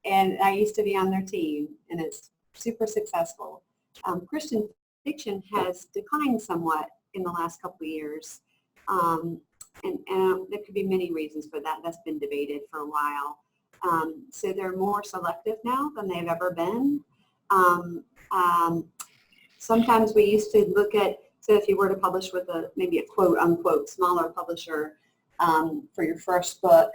and I used to be on their team, and it's super successful. Christian fiction has declined somewhat in the last couple of years, and there could be many reasons for that. That's been debated for a while. So they're more selective now than they've ever been. Sometimes we used to look at, so if you were to publish with maybe a quote unquote smaller publisher for your first book,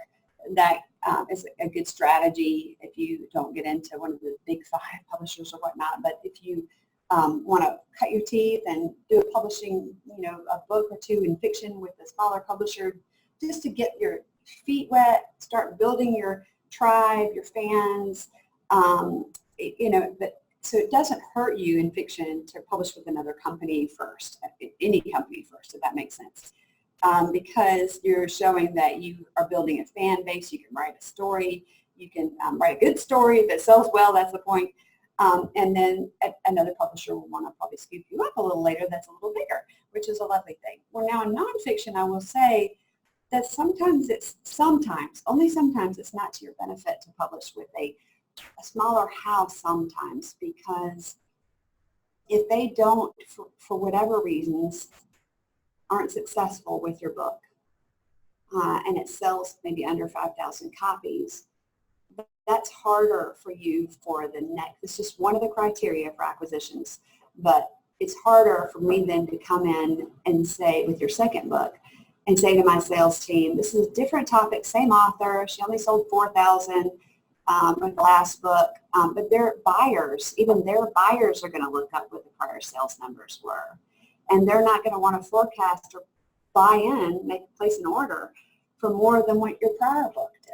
that is a good strategy if you don't get into one of the big 5 publishers or whatnot. But if you want to cut your teeth and do a publishing, a book or two in fiction with a smaller publisher, just to get your feet wet, start building your tribe, your fans, but so it doesn't hurt you in fiction to publish with another company first, any company first, if that makes sense. Because you're showing that you are building a fan base. You can write a story. You can write a good story that sells well. That's the point. And then another publisher will want to probably scoop you up a little later that's a little bigger, which is a lovely thing. Well, now in nonfiction, I will say that sometimes, only sometimes, it's not to your benefit to publish with a smaller house sometimes, because if they don't, for whatever reasons, aren't successful with your book, and it sells maybe under 5,000 copies, that's harder for you for the next. It's just one of the criteria for acquisitions, but it's harder for me then to come in and say, with your second book, and say to my sales team, this is a different topic, same author, she only sold 4,000 with the last book, but their buyers, even their buyers are going to look up what the prior sales numbers were. And they're not going to want to forecast or buy in, place an order for more than what your prior book did.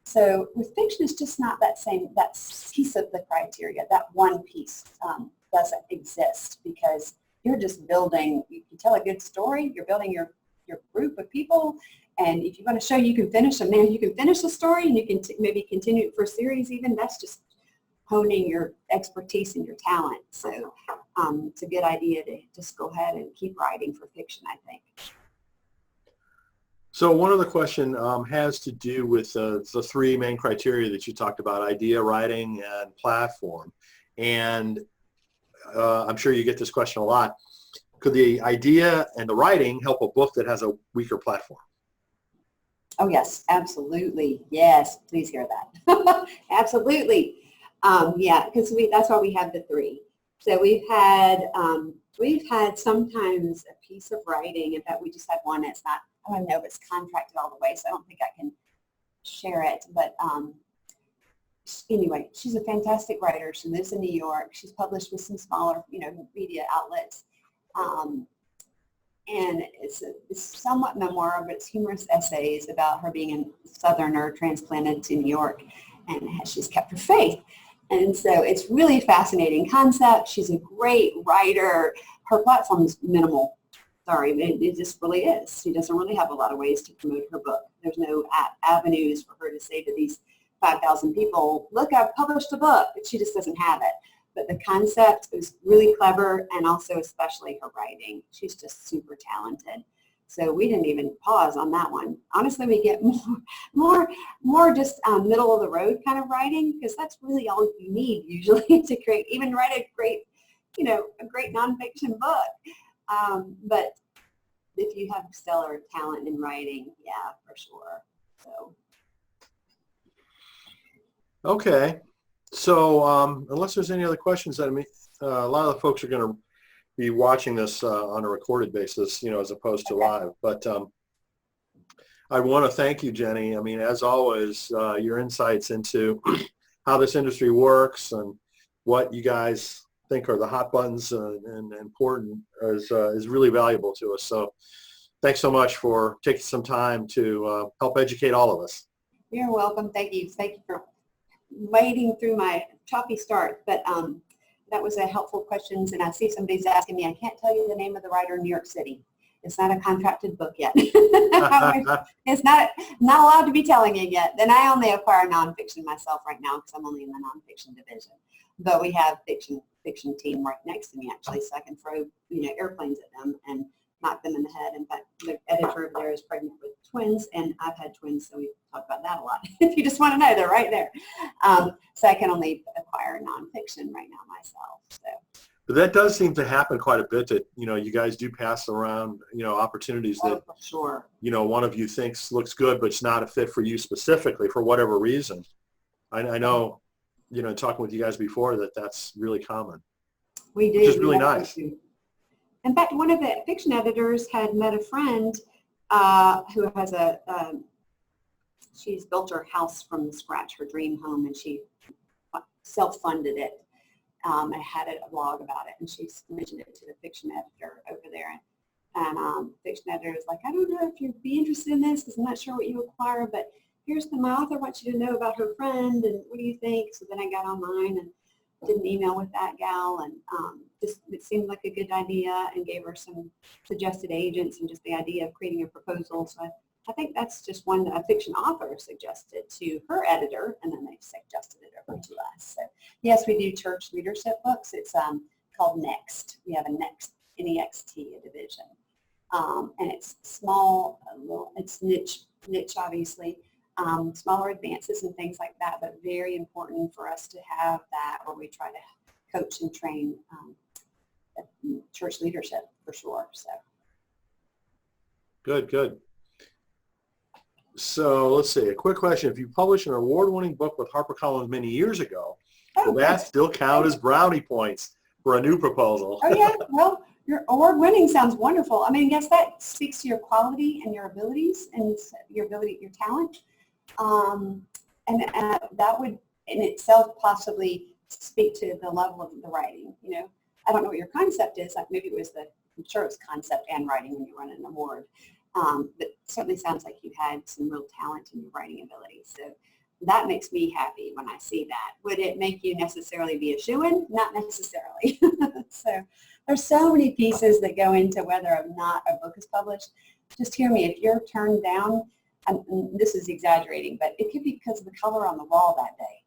So with fiction, it's just not that piece of the criteria. That one piece doesn't exist, because you're just building, you tell a good story, you're building your group of people, and if you want to show you can finish them, you can finish the story and you can maybe continue it for a series even. That's just honing your expertise and your talent. So it's a good idea to just go ahead and keep writing for fiction, I think. So one other question has to do with the three main criteria that you talked about: idea, writing, and platform. And I'm sure you get this question a lot. Could the idea and the writing help a book that has a weaker platform? Oh, yes, absolutely. Yes, please hear that. Absolutely. Yeah, because that's why we have the three. So we've had sometimes a piece of writing. In fact, we just had one that's not, I don't know if it's contracted all the way, so I don't think I can share it. But anyway, she's a fantastic writer. She lives in New York. She's published with some smaller, media outlets. And it's somewhat memoir, but it's humorous essays about her being a Southerner transplanted to New York, and she's kept her faith. And so it's really a fascinating concept. She's a great writer. Her platform is minimal. Sorry, it just really is. She doesn't really have a lot of ways to promote her book. There's no avenues for her to say to these 5,000 people, look, I've published a book. She just doesn't have it. But the concept is really clever, and also especially her writing. She's just super talented. So we didn't even pause on that one. Honestly, we get more just middle of the road kind of writing, because that's really all you need usually to write a great, a great nonfiction book. But if you have stellar talent in writing, yeah, for sure. So. Okay. So unless there's any other questions, a lot of the folks are going to be watching this on a recorded basis, as opposed to live. But I want to thank you, Jenny. I mean, as always, your insights into how this industry works and what you guys think are the hot buttons and important is really valuable to us. So thanks so much for taking some time to help educate all of us. You're welcome. Thank you. Thank you for wading through my choppy start, but that was a helpful questions. And I see somebody's asking me, I can't tell you the name of the writer in New York City. It's not a contracted book yet. It's not allowed to be telling you yet. Then I only acquire nonfiction myself right now, because I'm only in the nonfiction division. But we have fiction team right next to me, actually, so I can throw airplanes at them and knock them in the head. In fact, the editor over there is pregnant with twins, and I've had twins, so we talk about that a lot. If you just want to know, they're right there. So I can only acquire nonfiction right now myself. So. But that does seem to happen quite a bit, that, you guys do pass around, opportunities that, sure. One of you thinks looks good, but it's not a fit for you specifically for whatever reason. I know, talking with you guys before, that's really common. We do. Which is really nice. In fact, one of the fiction editors had met a friend who has she's built her house from scratch, her dream home, and she self-funded it. I had a blog about it, and she mentioned it to the fiction editor over there. And fiction editor was like, I don't know if you'd be interested in this because I'm not sure what you acquire, but my author wants you to know about her friend, and what do you think? So then I got online and did an email with that gal, and just it seemed like a good idea, and gave her some suggested agents and just the idea of creating a proposal. So I think that's just one that a fiction author suggested to her editor, and then they suggested it over to us. So yes, we do church leadership books. It's called Next. We have a Next, N-E-X-T, a division. And it's small, it's niche obviously, smaller advances and things like that, but very important for us to have that where we try to coach and train church leadership for sure. So Good. So let's see, a quick question. If you published an award-winning book with HarperCollins many years ago, will that still count as brownie points for a new proposal? Oh yeah, well, your award-winning sounds wonderful. I mean, I guess that speaks to your quality and your abilities and your talent. And that would in itself possibly speak to the level of the writing. You know, I don't know what your concept is. Like maybe it was I'm sure it's concept and writing when you run an award. But certainly sounds like you had some real talent in your writing ability. So that makes me happy when I see that. Would it make you necessarily be a shoo-in? Not necessarily. So there's so many pieces that go into whether or not a book is published. Just hear me, if you're turned down, and this is exaggerating, but it could be because of the color on the wall that day.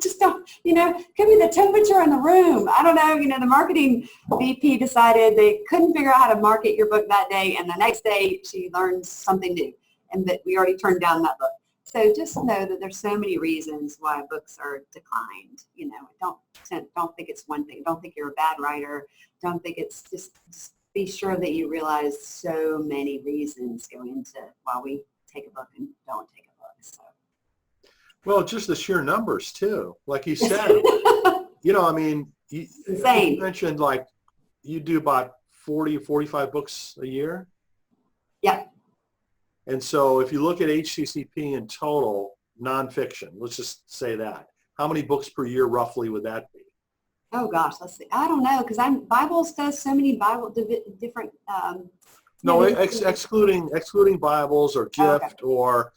Just don't, it could be the temperature in the room. I don't know, the marketing VP decided they couldn't figure out how to market your book that day, and the next day she learns something new, and that we already turned down that book. So just know that there's so many reasons why books are declined. Don't think it's one thing. Don't think you're a bad writer. Don't think it's just be sure that you realize so many reasons go into why we take a book and don't take a book. So. Well, just the sheer numbers too. Like you said, you mentioned like you do about 40 or 45 books a year. Yeah. And so if you look at HDCP in total, nonfiction, let's just say that, how many books per year roughly would that be? Oh gosh, let's see. I don't know, because Bibles does so many different. Excluding Bibles or gift or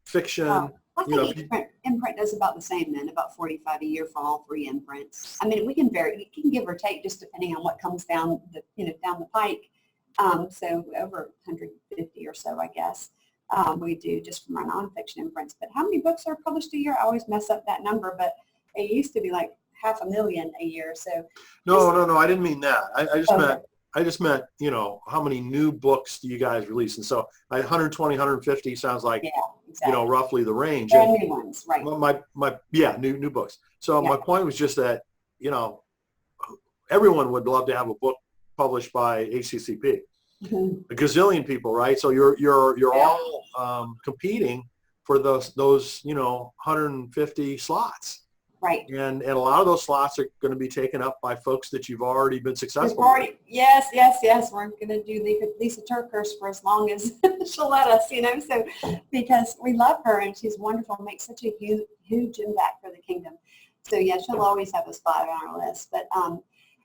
fiction. Oh, I think imprint does about the same then, about 45 a year for all three imprints. I mean, we can vary. It can give or take just depending on what comes down down the pike. So over 150 or so, I guess, we do just from our nonfiction imprints. But how many books are published a year? I always mess up that number, but it used to be like 500,000 a year. So no, I didn't mean that. I just meant, how many new books do you guys release? And so 120, 150 sounds like, exactly. Roughly the range. Brand new ones, right? New books. So my point was just that, everyone would love to have a book published by HDCP. Mm-hmm. A gazillion people, right? So you're all competing for those 150 slots. Right. And a lot of those slots are going to be taken up by folks that you've already been successful with. Yes. We're going to do Lisa Turkhurst for as long as she'll let us, so because we love her and she's wonderful, makes such a huge impact for the kingdom. So yeah, she'll always have a spot on our list. But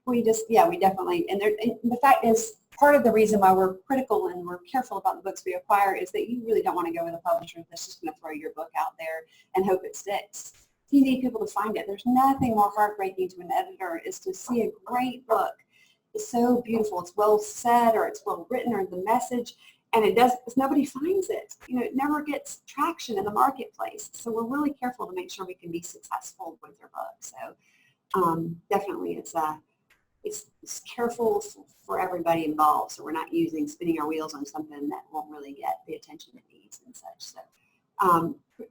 we definitely, and the fact is, part of the reason why we're critical and we're careful about the books we acquire is that you really don't want to go with a publisher that's just going to throw your book out there and hope it sticks. You need people to find it. There's nothing more heartbreaking to an editor is to see a great book. It's so beautiful. It's well said, or it's well written, or the message, and nobody finds it. It never gets traction in the marketplace. So we're really careful to make sure we can be successful with our book. So definitely, it's careful for everybody involved. So we're not spinning our wheels on something that won't really get the attention it needs and such. So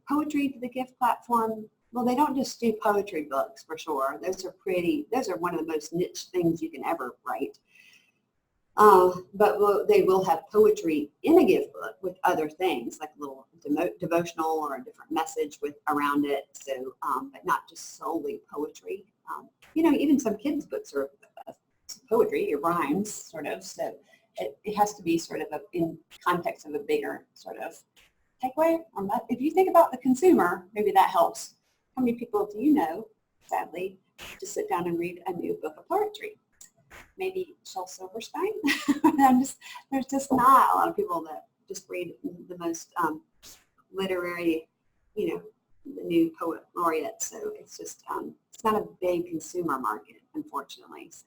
poetry to the gift platform. Well, they don't just do poetry books for sure. Those are one of the most niche things you can ever write. But they will have poetry in a gift book with other things, like a little devotional or a different message around it. So, but not just solely poetry. Even some kids' books are poetry or rhymes, sort of. So it has to be sort of in context of a bigger sort of takeaway. If you think about the consumer, maybe that helps. How many people do you know sadly, to sit down and read a new book of poetry. Maybe Shel Silverstein. There's just not a lot of people that just read the most literary, the new poet laureate. So it's just, it's not a big consumer market, unfortunately. So,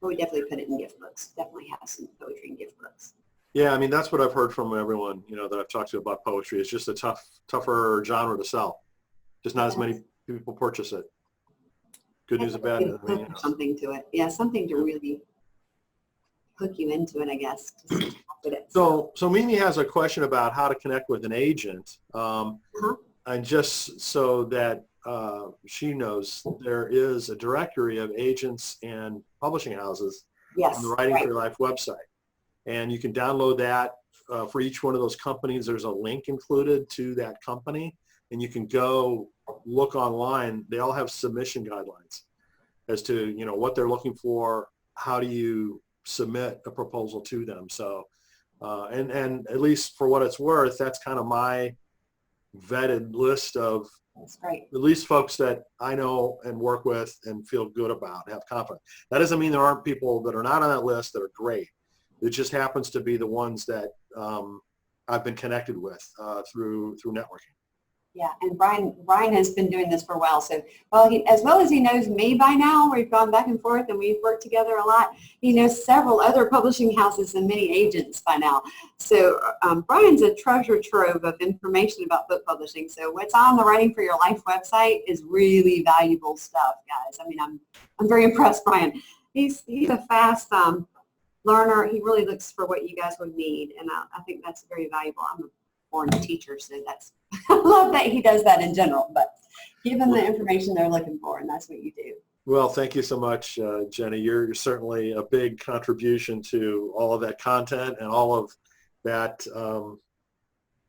but we definitely put it in gift books. Definitely have some poetry in gift books. Yeah, I mean, that's what I've heard from everyone, that I've talked to about poetry. It's just a tougher genre to sell. Just not as many people purchase it. Good news and bad news. Something to it. Yeah, something to really hook you into it, I guess. So Mimi has a question about how to connect with an agent. And just so that she knows, there is a directory of agents and publishing houses on the Writing for Your Life website. And you can download that for each one of those companies. There's a link included to that company, and you can go look online. They all have submission guidelines as to, what they're looking for. How do you submit a proposal to them? So, and at least for what it's worth, that's kind of my vetted list of at least folks that I know and work with and feel good about, have confidence. That doesn't mean there aren't people that are not on that list that are great. It just happens to be the ones that I've been connected with through networking. Yeah, and Brian has been doing this for a while. So, as well as he knows me by now, we've gone back and forth and we've worked together a lot. He knows several other publishing houses and many agents by now. So Brian's a treasure trove of information about book publishing. So what's on the Writing for Your Life website is really valuable stuff, guys. I mean, I'm very impressed, Brian. He's a fast learner. He really looks for what you guys would need, and I think that's very valuable. I'm a born teacher, so that's I love that he does that in general, but give them the information they're looking for, and that's what you do. Well, thank you so much, Jenny. You're certainly a big contribution to all of that content and all of that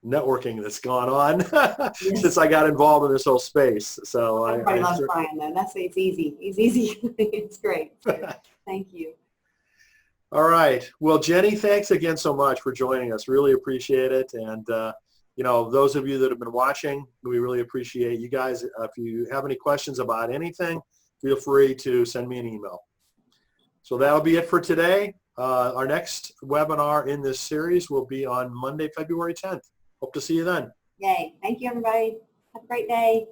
networking that's gone on since I got involved in this whole space. So everybody loves Brian, though. It's easy. He's easy. It's great. So, thank you. All right. Well, Jenny, thanks again so much for joining us. Really appreciate it. And, those of you that have been watching, we really appreciate you guys. If you have any questions about anything, feel free to send me an email. So that'll be it for today. Our next webinar in this series will be on Monday, February 10th. Hope to see you then. Yay. Thank you, everybody. Have a great day.